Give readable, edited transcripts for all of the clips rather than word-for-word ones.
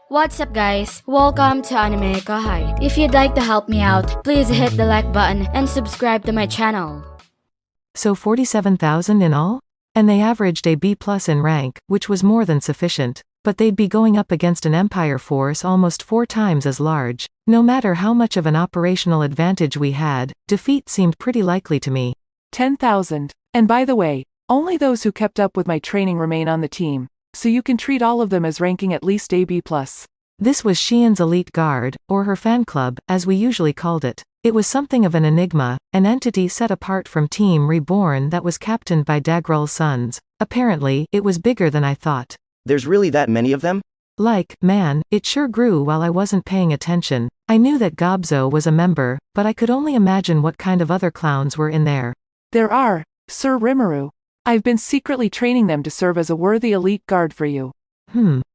What's up guys? Welcome to AnimeKouhai. If you'd like to help me out, please hit the like button and subscribe to my channel. So 47,000 in all? And they averaged a B+ in rank, which was more than sufficient. But they'd be going up against an Empire force almost 4 times as large. No matter how much of an operational advantage we had, defeat seemed pretty likely to me. 10,000. And by the way, only those who kept up with my training remain on the team, so you can treat all of them as ranking at least a B+. This was Xian's elite guard, or her fan club, as we usually called it. It was something of an enigma, an entity set apart from Team Reborn that was captained by Dagrul's sons. Apparently, it was bigger than I thought. There's really that many of them? Man, it sure grew while I wasn't paying attention. I knew that Gobzo was a member, but I could only imagine what kind of other clowns were in there. There are, Sir Rimuru. I've been secretly training them to serve as a worthy elite guard for you.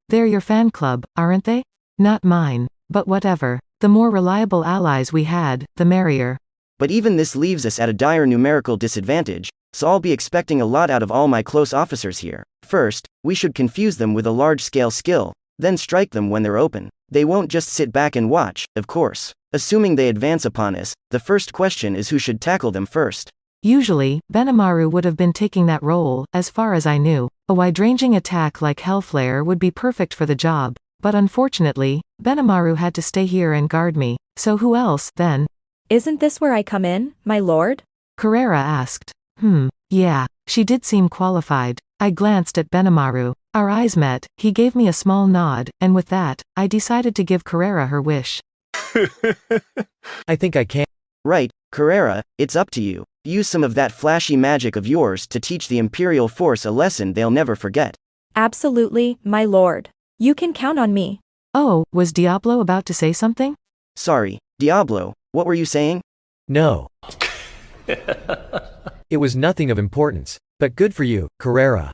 They're your fan club, aren't they? Not mine. But whatever. The more reliable allies we had, the merrier. But even this leaves us at a dire numerical disadvantage, so I'll be expecting a lot out of all my close officers here. First, we should confuse them with a large-scale skill, then strike them when they're open. They won't just sit back and watch, of course. Assuming they advance upon us, the first question is who should tackle them first. Usually, Benimaru would have been taking that role, as far as I knew. A wide-ranging attack like Hellflare would be perfect for the job. But unfortunately, Benimaru had to stay here and guard me. So who else, then? Isn't this where I come in, my lord? Carrera asked. Yeah, she did seem qualified. I glanced at Benimaru. Our eyes met, he gave me a small nod, and with that, I decided to give Carrera her wish. I think I can. Right, Carrera, it's up to you. Use some of that flashy magic of yours to teach the Imperial Force a lesson they'll never forget. Absolutely, my lord. You can count on me. Oh, was Diablo about to say something? Sorry, Diablo, what were you saying? No. It was nothing of importance. But good for you, Carrera.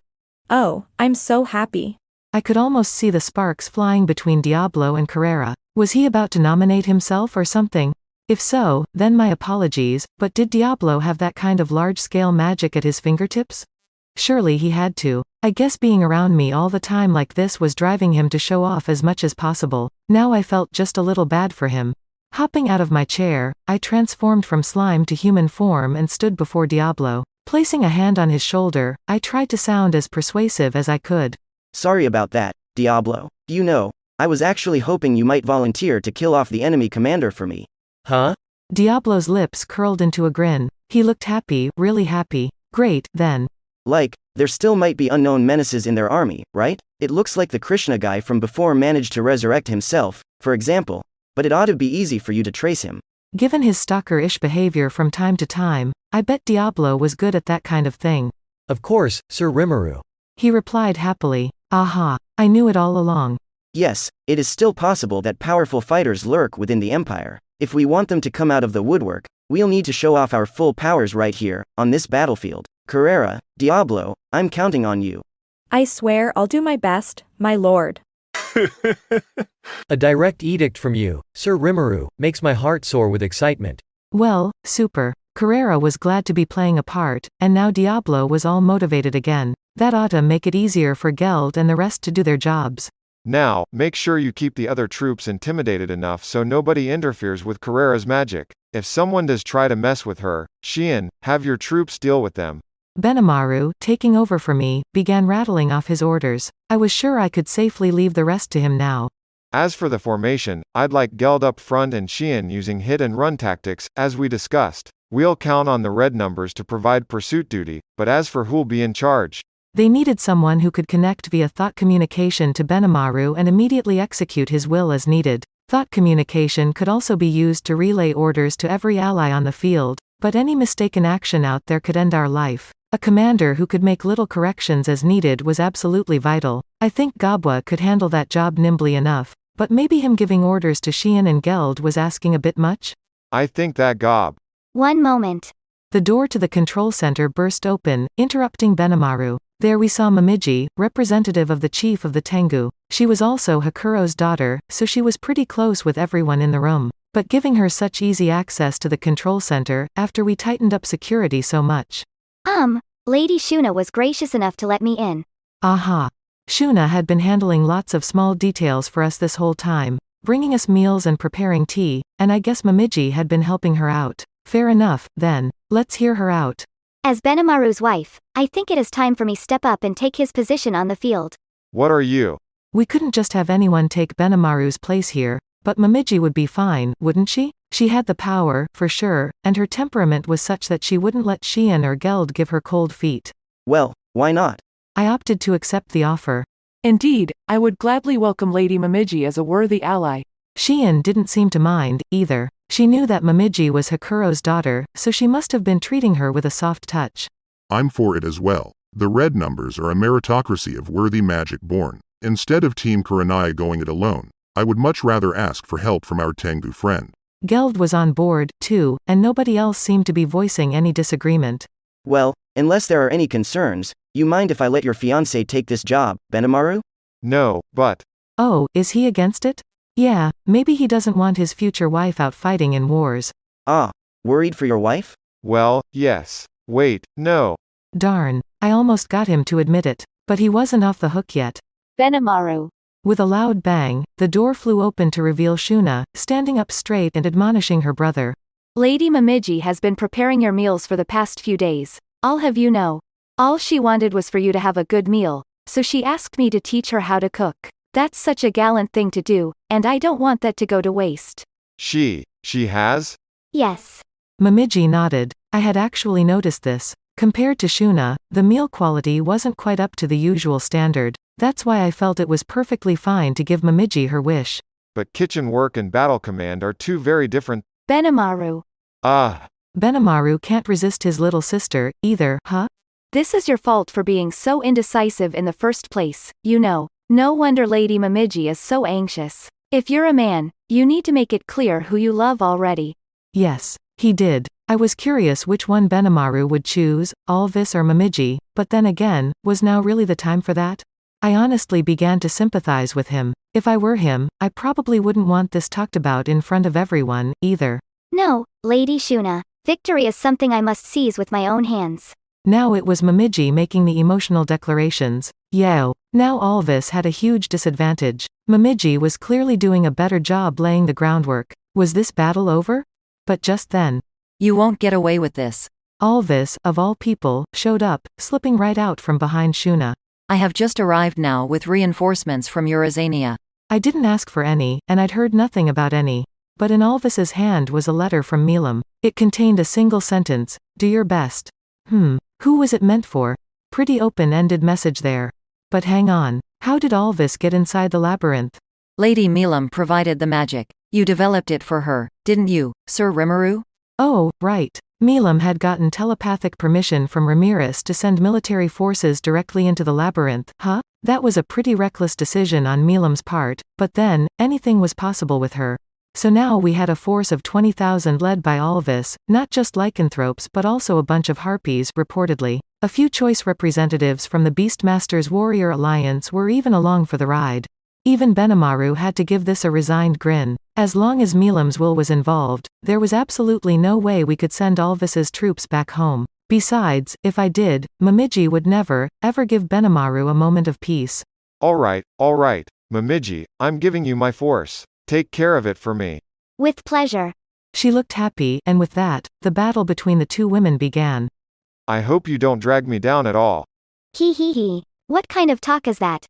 Oh, I'm so happy. I could almost see the sparks flying between Diablo and Carrera. Was he about to nominate himself or something? If so, then my apologies, but did Diablo have that kind of large-scale magic at his fingertips? Surely he had to. I guess being around me all the time like this was driving him to show off as much as possible. Now I felt just a little bad for him. Hopping out of my chair, I transformed from slime to human form and stood before Diablo. Placing a hand on his shoulder, I tried to sound as persuasive as I could. Sorry about that, Diablo. You know, I was actually hoping you might volunteer to kill off the enemy commander for me. Huh? Diablo's lips curled into a grin. He looked happy, really happy. Great, then. There still might be unknown menaces in their army, right? It looks like the Krishna guy from before managed to resurrect himself, for example, but it ought to be easy for you to trace him. Given his stalker-ish behavior from time to time, I bet Diablo was good at that kind of thing. Of course, Sir Rimuru. He replied happily. Aha, I knew it all along. Yes, it is still possible that powerful fighters lurk within the Empire. If we want them to come out of the woodwork, we'll need to show off our full powers right here, on this battlefield. Carrera, Diablo, I'm counting on you. I swear I'll do my best, my lord. A direct edict from you, Sir Rimuru, makes my heart soar with excitement. Well, super. Carrera was glad to be playing a part, and now Diablo was all motivated again. That ought to make it easier for Geld and the rest to do their jobs. Now, make sure you keep the other troops intimidated enough so nobody interferes with Carrera's magic. If someone does try to mess with her, Xian, have your troops deal with them. Benimaru, taking over for me, began rattling off his orders. I was sure I could safely leave the rest to him now. As for the formation, I'd like Geld up front and Xian using hit and run tactics, as we discussed. We'll count on the red numbers to provide pursuit duty, but as for who'll be in charge, they needed someone who could connect via thought communication to Benimaru and immediately execute his will as needed. Thought communication could also be used to relay orders to every ally on the field, but any mistaken action out there could end our life. A commander who could make little corrections as needed was absolutely vital. I think Gabwa could handle that job nimbly enough, but maybe him giving orders to Xian and Geld was asking a bit much? I think that Gob. One moment. The door to the control center burst open, interrupting Benimaru. There we saw Momiji, representative of the chief of the Tengu. She was also Hakuro's daughter, so she was pretty close with everyone in the room. But giving her such easy access to the control center, after we tightened up security so much. Lady Shuna was gracious enough to let me in. Aha. Shuna had been handling lots of small details for us this whole time, bringing us meals and preparing tea, and I guess Momiji had been helping her out. Fair enough, then. Let's hear her out. As Benimaru's wife, I think it is time for me step up and take his position on the field. What are you? We couldn't just have anyone take Benimaru's place here, but Momiji would be fine, wouldn't she? She had the power, for sure, and her temperament was such that she wouldn't let Shion or Geld give her cold feet. Well, why not? I opted to accept the offer. Indeed, I would gladly welcome Lady Momiji as a worthy ally. Shion didn't seem to mind, either. She knew that Momiji was Hakuro's daughter, so she must have been treating her with a soft touch. I'm for it as well. The red numbers are a meritocracy of worthy magic born. Instead of Team Kurenai going it alone, I would much rather ask for help from our Tengu friend. Geld was on board, too, and nobody else seemed to be voicing any disagreement. Well, unless there are any concerns, you mind if I let your fiancé take this job, Benimaru? No, but. Oh, is he against it? Yeah, maybe he doesn't want his future wife out fighting in wars. Ah, worried for your wife? Well, yes. Wait, no. Darn, I almost got him to admit it, but he wasn't off the hook yet. Benimaru. With a loud bang, the door flew open to reveal Shuna, standing up straight and admonishing her brother. Lady Momiji has been preparing your meals for the past few days. I'll have you know. All she wanted was for you to have a good meal, so she asked me to teach her how to cook. That's such a gallant thing to do, and I don't want that to go to waste. She has? Yes. Momiji nodded. I had actually noticed this. Compared to Shuna, the meal quality wasn't quite up to the usual standard. That's why I felt it was perfectly fine to give Momiji her wish. But kitchen work and battle command are two very different. Benimaru. Benimaru can't resist his little sister, either, huh? This is your fault for being so indecisive in the first place, you know. No wonder Lady Momiji is so anxious. If you're a man, you need to make it clear who you love already. Yes, he did. I was curious which one Benimaru would choose, Alvis or Momiji, but then again, was now really the time for that? I honestly began to sympathize with him. If I were him, I probably wouldn't want this talked about in front of everyone, either. No, Lady Shuna. Victory is something I must seize with my own hands. Now it was Momiji making the emotional declarations. Now Alvis had a huge disadvantage. Momiji was clearly doing a better job laying the groundwork. Was this battle over? But just then. You won't get away with this. Alvis, of all people, showed up, slipping right out from behind Shuna. I have just arrived now with reinforcements from Eurasania. I didn't ask for any, and I'd heard nothing about any. But in Alvis's hand was a letter from Milam. It contained a single sentence, do your best. Who was it meant for? Pretty open-ended message there. But hang on, how did Alvis get inside the labyrinth? Lady Milam provided the magic. You developed it for her, didn't you, Sir Rimuru? Oh, right. Milam had gotten telepathic permission from Ramirez to send military forces directly into the labyrinth, huh? That was a pretty reckless decision on Milam's part, but then, anything was possible with her. So now we had a force of 20,000 led by Alvis, not just lycanthropes but also a bunch of harpies, reportedly. A few choice representatives from the Beastmaster's Warrior Alliance were even along for the ride. Even Benimaru had to give this a resigned grin. As long as Milam's will was involved, there was absolutely no way we could send Alvis's troops back home. Besides, if I did, Momiji would never, ever give Benimaru a moment of peace. Alright, Momiji, I'm giving you my force. Take care of it for me. With pleasure. She looked happy, and with that, the battle between the two women began. I hope you don't drag me down at all. He. What kind of talk is that?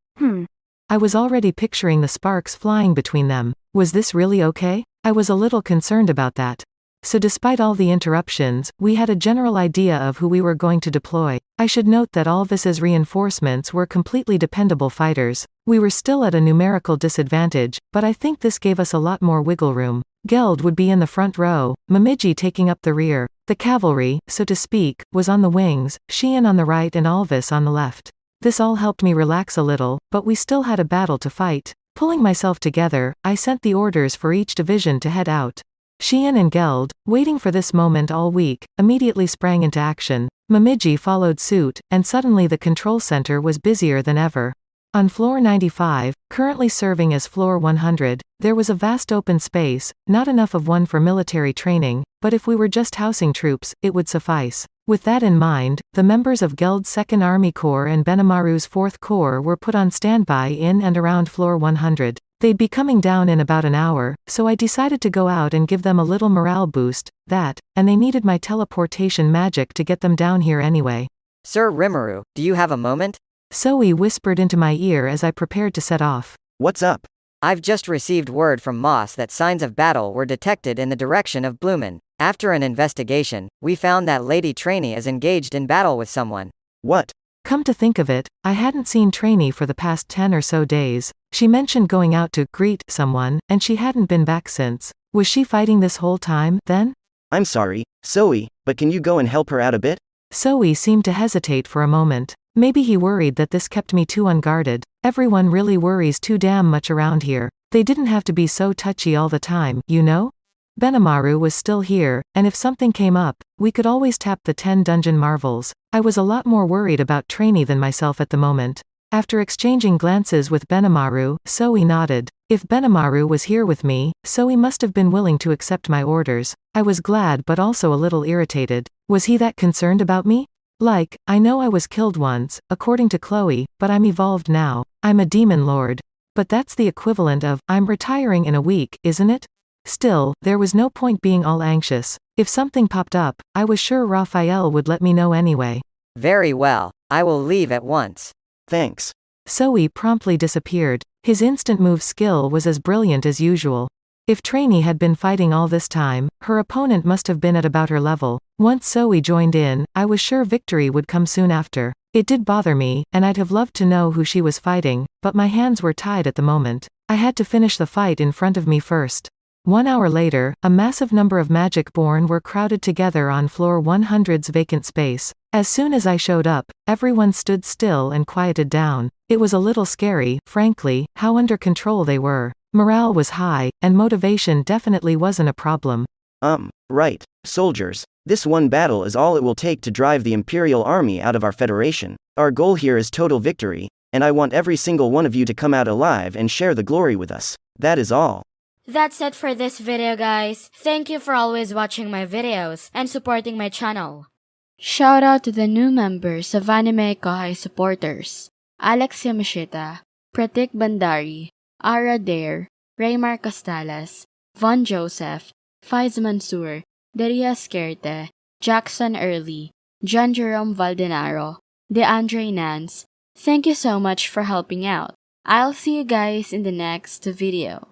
I was already picturing the sparks flying between them. Was this really okay? I was a little concerned about that. So despite all the interruptions, we had a general idea of who we were going to deploy. I should note that Alvis's reinforcements were completely dependable fighters. We were still at a numerical disadvantage, but I think this gave us a lot more wiggle room. Geld would be in the front row, Momiji taking up the rear. The cavalry, so to speak, was on the wings, Shion on the right and Alvis on the left. This all helped me relax a little, but we still had a battle to fight. Pulling myself together, I sent the orders for each division to head out. Shion and Geld, waiting for this moment all week, immediately sprang into action. Momiji followed suit, and suddenly the control center was busier than ever. On floor 95, currently serving as floor 100, there was a vast open space, not enough of one for military training, but if we were just housing troops, it would suffice. With that in mind, the members of Geld's 2nd Army Corps and Benimaru's 4th Corps were put on standby in and around floor 100. They'd be coming down in about an hour, so I decided to go out and give them a little morale boost, and they needed my teleportation magic to get them down here anyway. Sir Rimuru, do you have a moment? Zoe whispered into my ear as I prepared to set off. What's up? I've just received word from Moss that signs of battle were detected in the direction of Bloomin. After an investigation, we found that Lady Trainee is engaged in battle with someone. What? Come to think of it, I hadn't seen Trainee for the past 10 or so days. She mentioned going out to greet someone, and she hadn't been back since. Was she fighting this whole time, then? I'm sorry, Zoe, but can you go and help her out a bit? Zoe seemed to hesitate for a moment. Maybe he worried that this kept me too unguarded. Everyone really worries too damn much around here. They didn't have to be so touchy all the time, you know? Benimaru was still here, and if something came up, we could always tap the 10 dungeon marvels. I was a lot more worried about Trainee than myself at the moment. After exchanging glances with Benimaru, Zoe nodded. If Benimaru was here with me, Zoe must have been willing to accept my orders. I was glad but also a little irritated. Was he that concerned about me? Like, I know I was killed once, according to Chloe, but I'm evolved now. I'm a demon lord. But that's the equivalent of, I'm retiring in a week, isn't it? Still, there was no point being all anxious. If something popped up, I was sure Raphael would let me know anyway. Very well. I will leave at once. Thanks. Zoe promptly disappeared. His instant move skill was as brilliant as usual. If Trainee had been fighting all this time, her opponent must have been at about her level. Once Zoe joined in, I was sure victory would come soon after. It did bother me, and I'd have loved to know who she was fighting, but my hands were tied at the moment. I had to finish the fight in front of me first. 1 hour later, a massive number of Magic-born were crowded together on floor 100's vacant space. As soon as I showed up, everyone stood still and quieted down. It was a little scary, frankly, how under control they were. Morale was high, and motivation definitely wasn't a problem. Right, soldiers. This one battle is all it will take to drive the Imperial Army out of our Federation. Our goal here is total victory, and I want every single one of you to come out alive and share the glory with us. That is all. That's it for this video, guys. Thank you for always watching my videos and supporting my channel. Shout out to the new members of AnimeKouhai supporters: Alex Yamashita, Pratik Bandari, Ara Dare, Raymar Costales, Von Joseph, Faiz Mansour, Daria Skerte, Jackson Early, John Jerome Valdenaro, DeAndre Nance. Thank you so much for helping out. I'll see you guys in the next video.